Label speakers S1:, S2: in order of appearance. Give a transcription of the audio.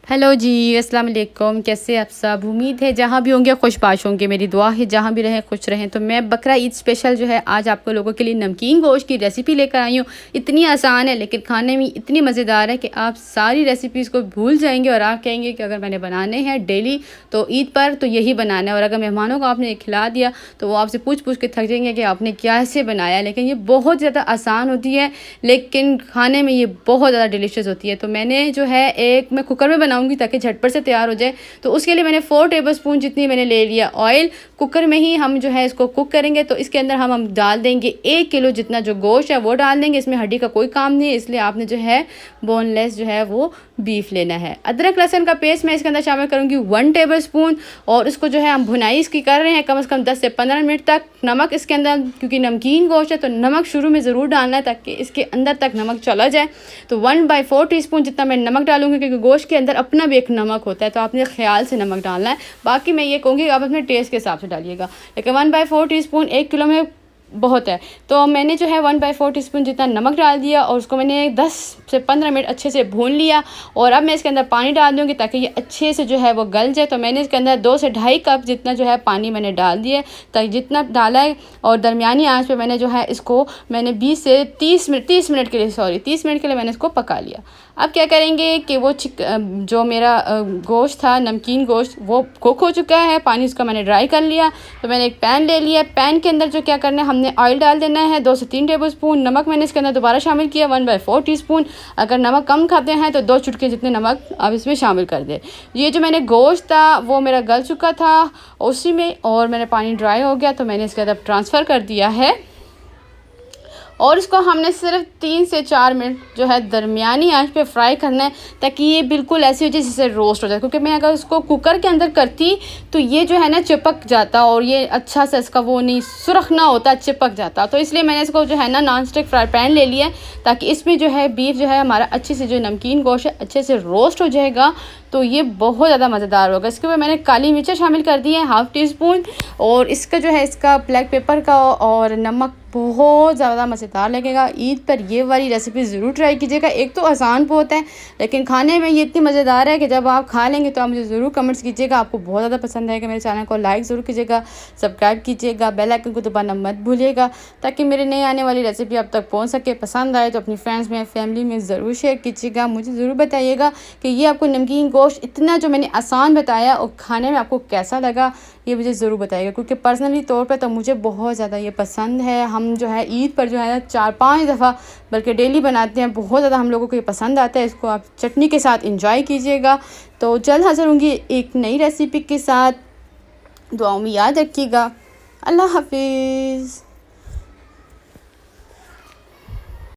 S1: Hello जी, अस्सलाम वालेकुम। कैसे आप सब? उम्मीद है जहाँ भी होंगे खुशबाश होंगे। मेरी दुआ है जहाँ भी रहें खुश रहें। तो मैं बकरा ईद स्पेशल जो है आज आपको लोगों के लिए नमकीन गोश्त की रेसिपी लेकर आई हूँ। इतनी आसान है लेकिन खाने में इतनी मज़ेदार है कि आप सारी रेसिपीज़ को भूल जाएंगे और आप कहेंगे कि अगर मैंने बनाने हैं डेली तो ईद पर तो यही बनाना है। और अगर मेहमानों को आपने खिला दिया तो वो आपसे पूछ पूछ के थक जाएंगे कि आपने कैसे बनाया। लेकिन ये बहुत ज़्यादा आसान होती है लेकिन खाने में ये बहुत ज़्यादा डिलीशियस होती है। तो मैंने जो है एक मैं कुकर में बनाऊंगी ताकि झटपट से तैयार हो जाए। तो उसके लिए मैंने 4 टेबलस्पून जितनी मैंने ले लिया ऑयल। कुकर में ही हम जो है इसको कुक करेंगे। तो इसके अंदर हम डाल देंगे 1 किलो जितना जो गोश्त है वो डाल देंगे। इसमें हड्डी का कोई काम नहीं है, इसलिए आपने जो है बोनलेस जो है वो बीफ लेना है। अदरक लहसुन का पेस्ट मैं इसके अंदर शामिल करूँगी 1 टेबलस्पून। और इसको जो है हम भुनाई इसकी कर रहे हैं कम से कम 10 से 15 मिनट तक। नमक इसके अंदर, क्योंकि नमकीन गोश्त है तो नमक शुरू में ज़रूर डालना है ताकि इसके अंदर तक नमक चला जाए। तो 1/4 टीस्पून जितना मैं नमक डालूंगी, क्योंकि गोश्त के अंदर अपना भी एक नमक होता है तो आपने ख्याल से नमक डालना है। बाकी मैं ये कहूँगी आप अपने टेस्ट के हिसाब से डालिएगा। लेकिन 1/4 टीस्पून 1 किलो में बहुत है। तो मैंने जो है 1/4 टीस्पून जितना नमक डाल दिया और उसको मैंने 10 से 15 मिनट अच्छे से भून लिया। और अब मैं इसके अंदर पानी डाल दूँगी ताकि ये अच्छे से जो है वो गल जाए। तो मैंने इसके अंदर 2 से ढाई कप जितना जो है पानी मैंने डाल दिया ताकि जितना डाला है। और दरमियानी आंच पे मैंने जो है इसको मैंने 20 से 30 मिनट के लिए मैंने इसको पका लिया। अब क्या करेंगे कि वो जो मेरा गोश्त था, नमकीन गोश्त, वो कुक हो चुका है। पानी उसका मैंने ड्राई कर लिया। तो मैंने एक पैन ले लिया। पैन के अंदर जो क्या करना है, हमने ऑयल डाल देना है 2 से 3 टेबलस्पून। नमक मैंने इसके अंदर दोबारा शामिल किया 1/4 टीस्पून। अगर नमक कम खाते हैं तो 2 चुटकी जितने नमक आप इसमें शामिल कर दें। ये जो मैंने गोश्त था वो मेरा गल चुका था उसी में, और मैंने पानी ड्राई हो गया तो मैंने इसके अंदर ट्रांसफ़र कर दिया है। और इसको हमने सिर्फ 3 से 4 मिनट जो है दरमियानी आंच पे फ्राई करना है ताकि ये बिल्कुल ऐसी हो जाए जैसे रोस्ट हो जाए। क्योंकि मैं अगर उसको कुकर के अंदर करती तो ये जो है ना चिपक जाता और ये अच्छा से इसका वो नहीं सुरख ना होता, चिपक जाता। तो इसलिए मैंने इसको जो है ना नॉन स्टिक फ्राई पैन ले लिया ताकि इसमें जो है बीफ जो है हमारा अच्छे से जो नमकीन गोश्त है अच्छे से रोस्ट हो जाएगा। तो ये बहुत ज़्यादा मज़ेदार होगा। इसके ऊपर मैंने काली मिर्च शामिल कर दी है 1/2 टीस्पून। और इसका जो है इसका ब्लैक पेपर का और नमक बहुत ज़्यादा मज़ेदार लगेगा। ईद पर ये वाली रेसिपी ज़रूर ट्राई कीजिएगा। एक तो आसान बहुत है लेकिन खाने में ये इतनी मज़ेदार है कि जब आप खा लेंगे तो आप मुझे ज़रूर कमेंट्स कीजिएगा आपको बहुत ज़्यादा पसंद आएगा। मेरे चैनल को लाइक ज़रूर कीजिएगा, सब्सक्राइब कीजिएगा, बेल आइकन को दबाना मत भूलिएगा ताकि मेरे नए आने वाली रेसिपी आप तक पहुँच सके। पसंद आए तो अपनी फ्रेंड्स में, फैमिली में ज़रूर शेयर कीजिएगा। मुझे ज़रूर बताइएगा कि ये आपको नमकीन गोश्त इतना जो मैंने आसान बताया और खाने में आपको कैसा लगा, ये मुझे ज़रूर बताइएगा। क्योंकि पर्सनली तौर पे तो मुझे बहुत ज़्यादा ये पसंद है। हम जो है ईद पर जो है ना 4-5 दफ़ा बल्कि डेली बनाते हैं। बहुत ज़्यादा हम लोगों को ये पसंद आता है। इसको आप चटनी के साथ इंजॉय कीजिएगा। तो जल्द हाज़िर होंगी एक नई रेसिपी के साथ। दुआओं में याद रखिएगा। अल्लाह हाफिज़।